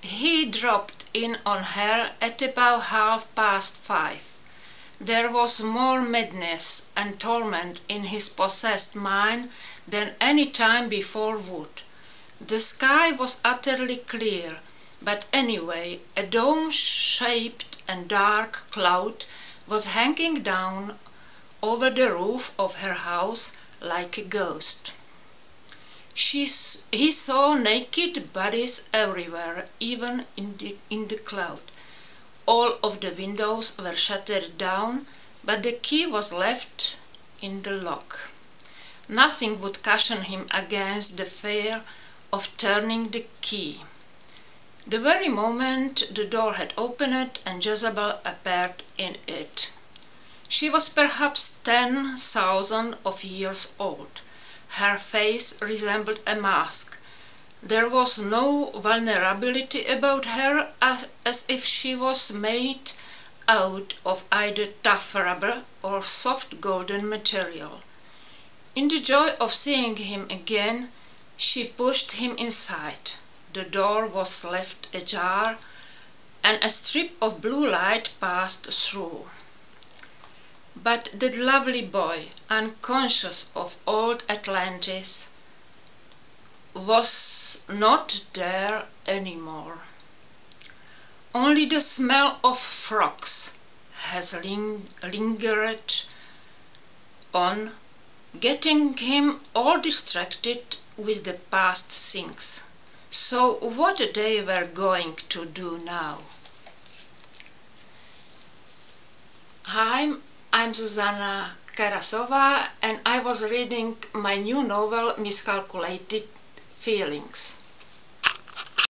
He dropped in on her at about 5:30. There was more madness and torment in his possessed mind than any time before would. The sky was utterly clear, but anyway a dome-shaped and dark cloud was hanging down over the roof of her house like a ghost. He saw naked bodies everywhere, even in the cloud. All of the windows were shattered down, but the key was left in the lock. Nothing would caution him against the fear of turning the key. The very moment the door had opened and Jezebel appeared in it. She was perhaps 10,000 of years old. Her face resembled a mask. There was no vulnerability about her, as if she was made out of either tough rubber or soft golden material. In the joy of seeing him again, she pushed him inside. The door was left ajar, and a strip of blue light passed through. But that lovely boy, unconscious of old Atlantis, was not there anymore. Only the smell of frogs has lingered on, getting him all distracted with the past things. So what they were going to do now? Hi, I'm Zuzana Karasova, and I was reading my new novel Miscalculated Feelings.